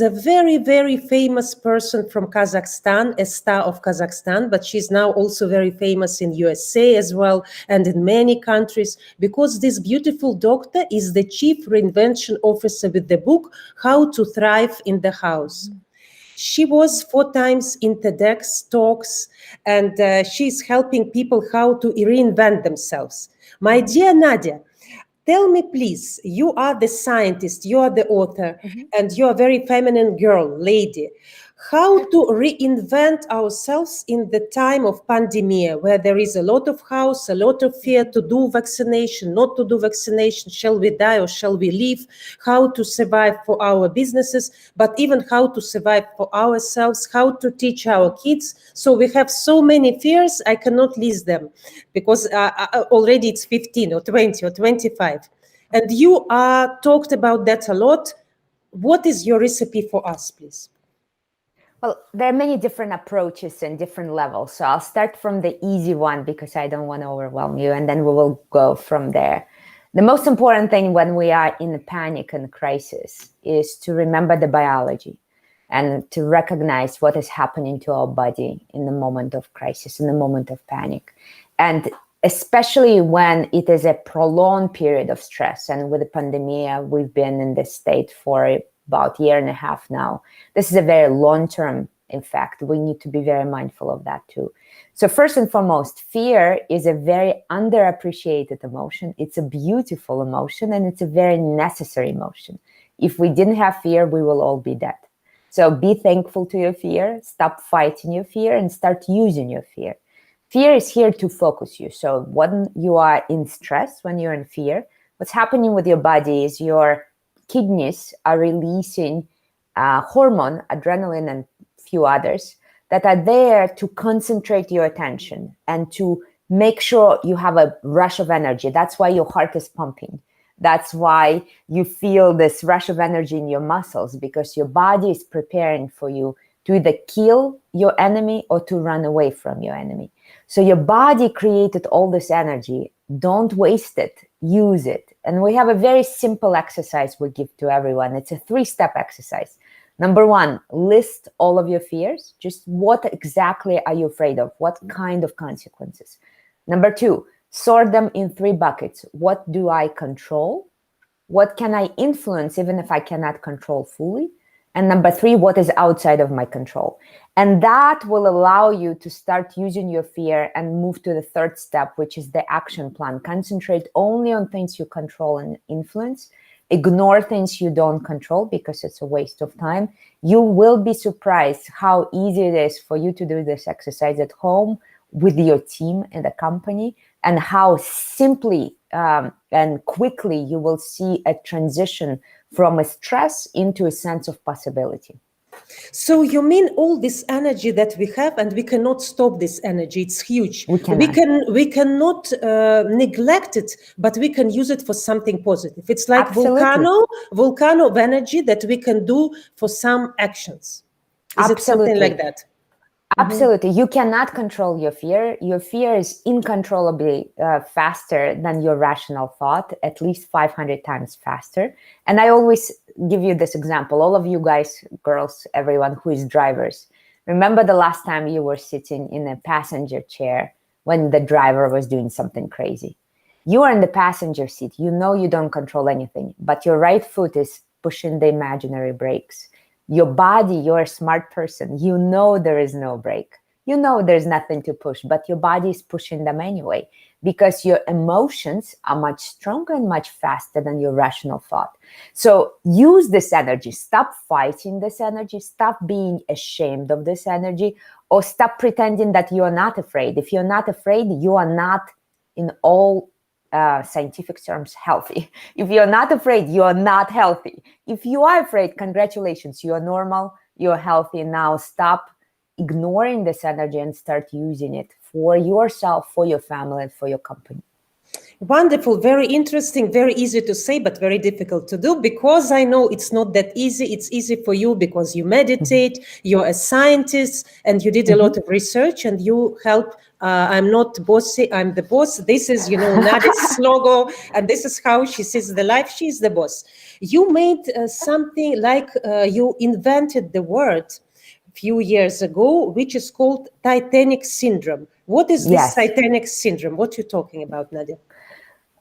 a very, very famous person from Kazakhstan, a star of Kazakhstan, but she's now also very famous in USA as well and in many countries, because this beautiful doctor is the chief reinvention officer with the book, How to Thrive in the House. She was 4 times in TEDx talks, and she's helping people how to reinvent themselves. My dear Nadya, tell me, please, you are the scientist, you are the author, and you are a very feminine girl, lady. How to reinvent ourselves in the time of pandemic, where there is a lot of chaos, a lot of fear, to do vaccination, not to do vaccination, shall we die or shall we live, how to survive for our businesses, but even how to survive for ourselves, how to teach our kids. So we have so many fears, I cannot list them, because already it's 15 or 20 or 25. And you talked about that a lot. What is your recipe for us, please? Well, there are many different approaches and different levels. So I'll start from the easy one because I don't want to overwhelm you, and then we will go from there. The most important thing when we are in a panic and crisis is to remember the biology and to recognize what is happening to our body in the moment of crisis, in the moment of panic. And especially when it is a prolonged period of stress. And with the pandemic, we've been in this state for about a year and a half now. This is a very long-term effect. We need to be very mindful of that too. So first and foremost, fear is a very underappreciated emotion. It's a beautiful emotion, and it's a very necessary emotion. If we didn't have fear, we will all be dead. So be thankful to your fear, stop fighting your fear, and start using your fear. Fear is here to focus you. So when you are in stress, when you're in fear, what's happening with your body is your kidneys are releasing hormone, adrenaline, and few others that are there to concentrate your attention and to make sure you have a rush of energy. That's why your heart is pumping. That's why you feel this rush of energy in your muscles, because your body is preparing for you to either kill your enemy or to run away from your enemy. So your body created all this energy. Don't waste it, use it. And we have a very simple exercise we give to everyone. It's a 3-step exercise. Number 1, list all of your fears. Just what exactly are you afraid of? What kind of consequences? Number 2, sort them in 3 buckets. What do I control? What can I influence even if I cannot control fully? And number 3, what is outside of my control? And that will allow you to start using your fear and move to the 3rd step, which is the action plan. Concentrate only on things you control and influence. Ignore things you don't control because it's a waste of time. You will be surprised how easy it is for you to do this exercise at home with your team and the company, and how simply and quickly you will see a transition from a stress into a sense of possibility. So you mean all this energy that we have, and we cannot stop this energy? It's huge. We cannot neglect it, but we can use it for something positive. It's like volcano of energy that we can do for some actions. Is it something like that? Absolutely. You cannot control your fear. Your fear is inccontrollably faster than your rational thought, at least 500 times faster. And I always give you this example. All of you guys, girls, everyone who is drivers, remember the last time you were sitting in a passenger chair when the driver was doing something crazy. You are in the passenger seat. You know you don't control anything, but your right foot is pushing the imaginary brakes. Your body, you're a smart person. You know there is no brake. You know there's nothing to push, but your body is pushing them anyway, because your emotions are much stronger and much faster than your rational thought. So use this energy. Stop fighting this energy. Stop being ashamed of this energy, or stop pretending that you are not afraid. If you're not afraid, you are not, in all scientific terms, healthy. If you're not afraid, you are not healthy. If you are afraid, congratulations, you are normal, you're healthy. Now stop ignoring this energy and start using it for yourself, for your family, and for your company. Wonderful, very interesting, very easy to say, but very difficult to do, because I know it's not that easy. It's easy for you because you meditate, you're a scientist, and you did a lot of research, and you help. I'm not bossy, I'm the boss. This is, Nadia's logo, and this is how she sees the life. She's the boss. You made something like you invented the word few years ago, which is called Titanic syndrome. What is this Yes. Titanic syndrome? What are you talking about, Nadia?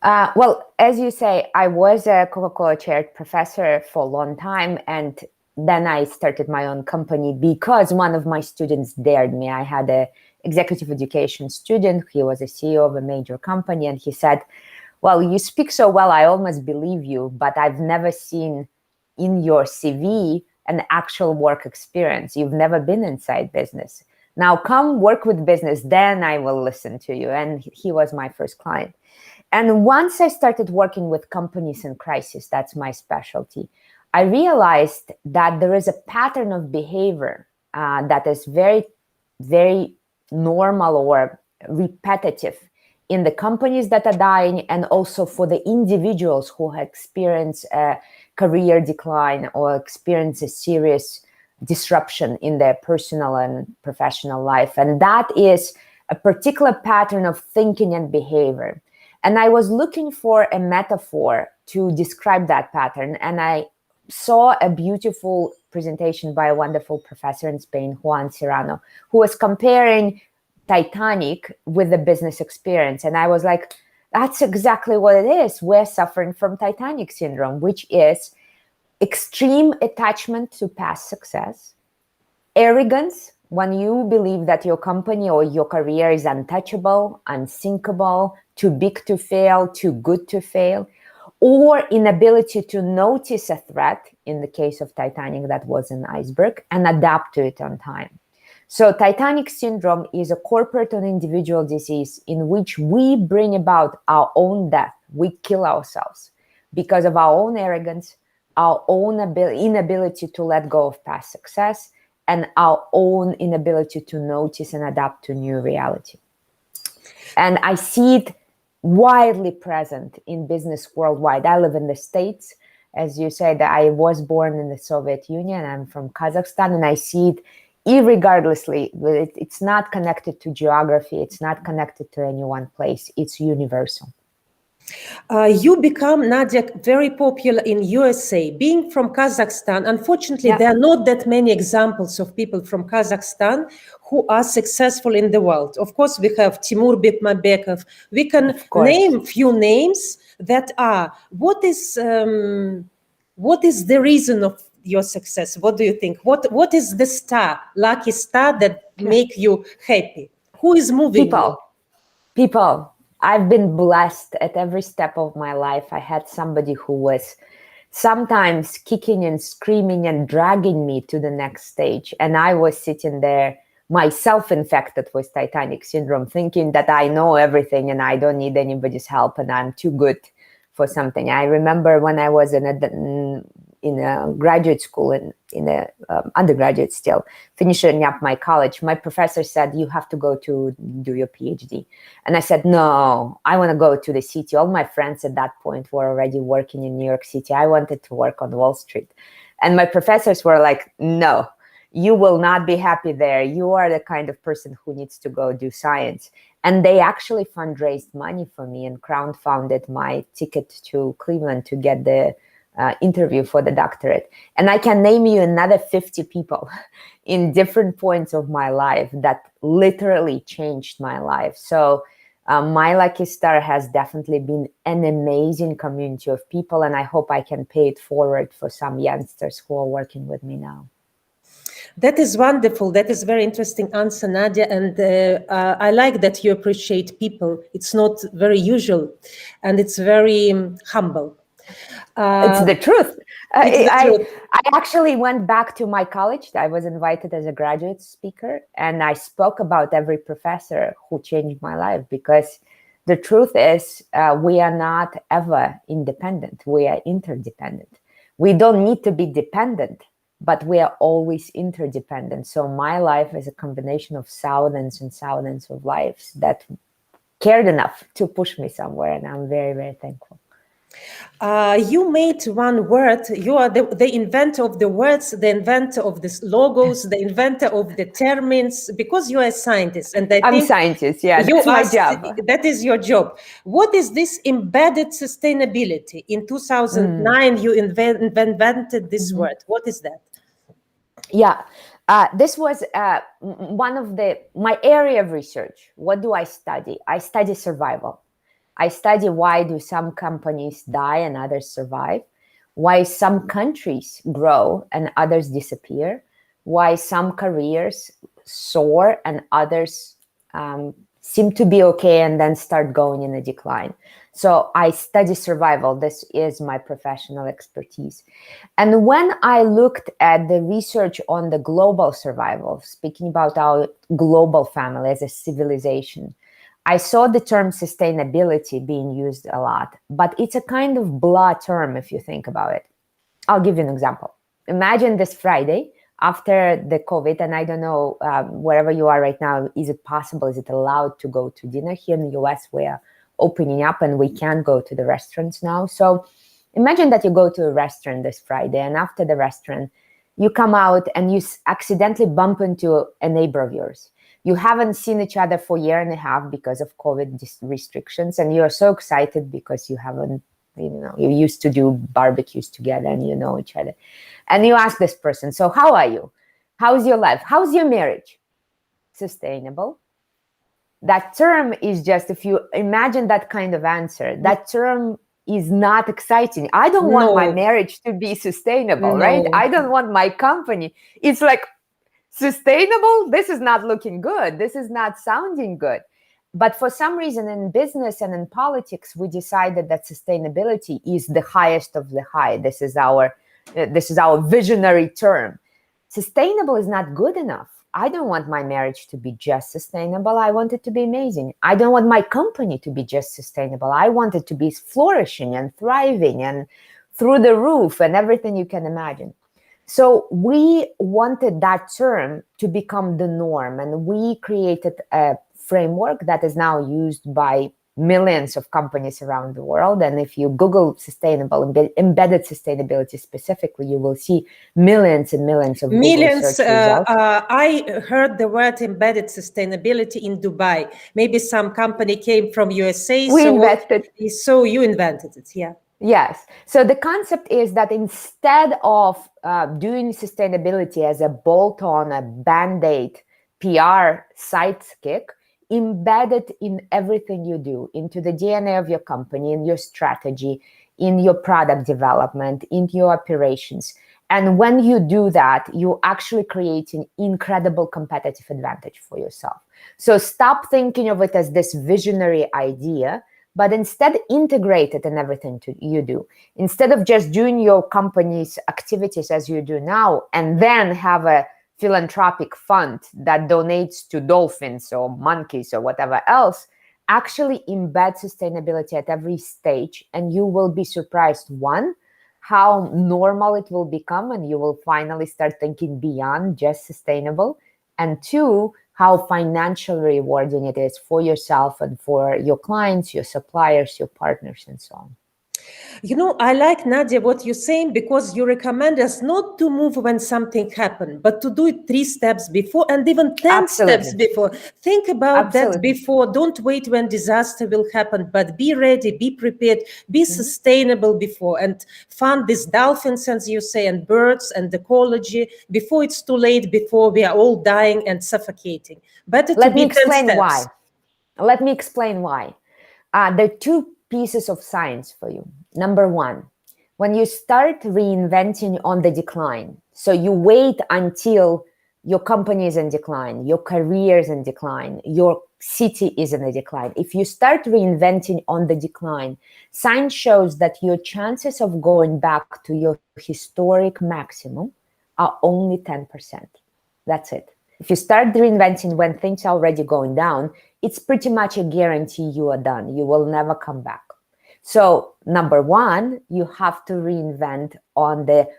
Well, as you say, I was a Coca-Cola chaired professor for a long time, and then I started my own company because one of my students dared me. I had a executive education student. He was a CEO of a major company, and he said, well, you speak so well, I almost believe you, but I've never seen in your CV an actual work experience. You've never been inside business. Now come work with business, then I will listen to you. And he was my first client. And once I started working with companies in crisis, that's my specialty, I realized that there is a pattern of behavior that is very, very normal or repetitive in the companies that are dying, and also for the individuals who have experienced a career decline or experience a serious disruption in their personal and professional life. And that is a particular pattern of thinking and behavior. And I was looking for a metaphor to describe that pattern. And I saw a beautiful presentation by a wonderful professor in Spain, Juan Serrano, who was comparing Titanic with the business experience. And I was like, that's exactly what it is. We're suffering from Titanic syndrome, which is extreme attachment to past success, arrogance, when you believe that your company or your career is untouchable, unsinkable, too big to fail, too good to fail, or inability to notice a threat, in the case of Titanic, that was an iceberg, and adapt to it on time. So Titanic syndrome is a corporate or individual disease in which we bring about our own death. We kill ourselves because of our own arrogance, our own inability to let go of past success, and our own inability to notice and adapt to new reality. And I see it widely present in business worldwide. I live in the States. As you said, I was born in the Soviet Union. I'm from Kazakhstan, and I see it irregardlessly. It's not connected to geography. It's not connected to any one place. It's universal. You become, Nadia, very popular in USA. Being from Kazakhstan, unfortunately, there are not that many examples of people from Kazakhstan who are successful in the world. Of course, we have Timur Bekmambekov. We can name few names that are. What is the reason of your success? What do you think? What is the star, lucky star that make you happy? Who is moving you? People. I've been blessed at every step of my life. I had somebody who was sometimes kicking and screaming and dragging me to the next stage. And I was sitting there, myself infected with Titanic syndrome, thinking that I know everything and I don't need anybody's help and I'm too good for something. I remember when I was in a graduate school, in a undergraduate still, finishing up my college, my professor said, you have to go to do your PhD. And I said, no, I want to go to the city. All my friends at that point were already working in New York City. I wanted to work on Wall Street. And my professors were like, no, you will not be happy there. You are the kind of person who needs to go do science. And they actually fundraised money for me and crowdfunded my ticket to Cleveland to get the interview for the doctorate. And I can name you another 50 people in different points of my life that literally changed my life. So my lucky star has definitely been an amazing community of people, and I hope I can pay it forward for some youngsters who are working with me now. That is wonderful. That is very interesting answer, Nadia. And I like that you appreciate people. It's not very usual, and it's very humble. It's the truth. I actually went back to my college. I was invited as a graduate speaker, and I spoke about every professor who changed my life, because the truth is we are not ever independent. We are interdependent. We don't need to be dependent, but we are always interdependent. So my life is a combination of thousands and thousands of lives that cared enough to push me somewhere, and I'm very, very thankful. You made one word. You are the inventor of the words, the inventor of the logos, the inventor of the terms, because you are a scientist. And I I'm a think scientist, yeah, you that's my asked, job. that is your job. What is this embedded sustainability? In 2009, you invented this word. What is that? Yeah, this was one of my area of research. What do I study? I study survival. I study why do some companies die and others survive, why some countries grow and others disappear, why some careers soar and others seem to be okay and then start going in a decline. So I study survival. This is my professional expertise. And when I looked at the research on the global survival, speaking about our global family as a civilization, I saw the term sustainability being used a lot, but it's a kind of blah term if you think about it. I'll give you an example. Imagine this Friday after the COVID, and I don't know, wherever you are right now, is it possible, is it allowed to go to dinner? Here in the US, we are opening up and we can go to the restaurants now. So imagine that you go to a restaurant this Friday, and after the restaurant, you come out and you accidentally bump into a neighbor of yours. You haven't seen each other for a year and a half because of COVID restrictions, and you're so excited because you haven't, you used to do barbecues together and you know each other. And you ask this person, so how are you? How's your life? How's your marriage? Sustainable. That term is just, if you imagine that kind of answer, that term is not exciting. I don't want my marriage to be sustainable, right? I don't want my company. It's like, sustainable? This is not looking good. This is not sounding good. But for some reason in business and in politics, we decided that sustainability is the highest of the high. This is our visionary term. Sustainable is not good enough. I don't want my marriage to be just sustainable. I want it to be amazing. I don't want my company to be just sustainable. I want it to be flourishing and thriving and through the roof and everything you can imagine. So we wanted that term to become the norm, and we created a framework that is now used by millions of companies around the world. And if you Google sustainable, embedded sustainability specifically, you will see millions and millions of Google search results. I heard the word embedded sustainability in Dubai. Maybe some company came from USA. So you invented it, yeah. Yes. So the concept is that instead of doing sustainability as a bolt-on, a band-aid PR sidekick, embed it in everything you do, into the DNA of your company, in your strategy, in your product development, in your operations. And when you do that, you actually create an incredible competitive advantage for yourself. So stop thinking of it as this visionary idea, but instead integrate it in everything you do. Instead of just doing your company's activities as you do now, and then have a philanthropic fund that donates to dolphins or monkeys or whatever else, actually embed sustainability at every stage, and you will be surprised, one, how normal it will become, and you will finally start thinking beyond just sustainable, and two, how financially rewarding it is for yourself and for your clients, your suppliers, your partners, and so on. I like, Nadya, what you're saying, because you recommend us not to move when something happened, but to do it 3 steps before and even 10 steps before. Think about that before. Don't wait when disaster will happen, but be ready, be prepared, be sustainable before, and fund these dolphins, as you say, and birds and ecology before it's too late, before we are all dying and suffocating. Better to be 10 steps. Let me explain why. There are 2 pieces of science for you. Number 1, when you start reinventing on the decline, so you wait until your company is in decline, your career is in decline, your city is in a decline. If you start reinventing on the decline, science shows that your chances of going back to your historic maximum are only 10%. That's it. If you start reinventing when things are already going down, it's pretty much a guarantee you are done. You will never come back. So number 1, you have to reinvent on the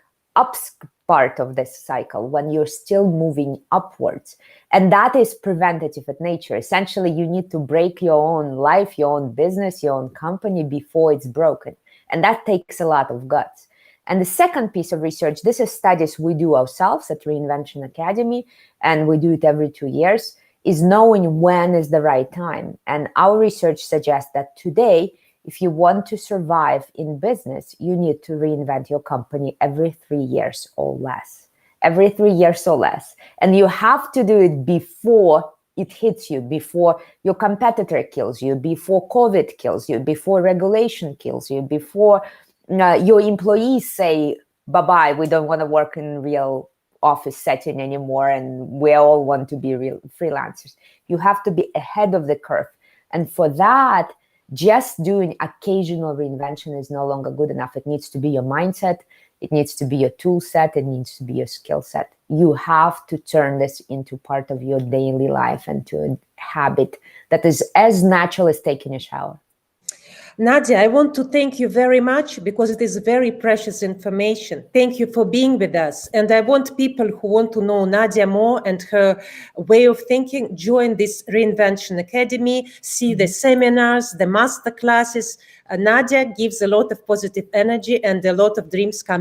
part of this cycle, when you're still moving upwards. And that is preventative at nature. Essentially, you need to break your own life, your own business, your own company before it's broken. And that takes a lot of guts. And the second piece of research, this is studies we do ourselves at Reinvention Academy, and we do it every 2 years, is knowing when is the right time. And our research suggests that today, if you want to survive in business, you need to reinvent your company every 3 years or less. Every 3 years or less. And you have to do it before it hits you, before your competitor kills you, before COVID kills you, before regulation kills you, before your employees say, bye-bye, we don't want to work in real office setting anymore, and we all want to be real freelancers. You have to be ahead of the curve. And for that, just doing occasional reinvention is no longer good enough. It needs to be your mindset. It needs to be your tool set. It needs to be your skill set. You have to turn this into part of your daily life and to a habit that is as natural as taking a shower. Nadya, I want to thank you very much because it is very precious information. Thank you for being with us. And I want people who want to know Nadya more and her way of thinking, join this Reinvention Academy, see the seminars, the master classes. Nadya gives a lot of positive energy and a lot of dreams coming.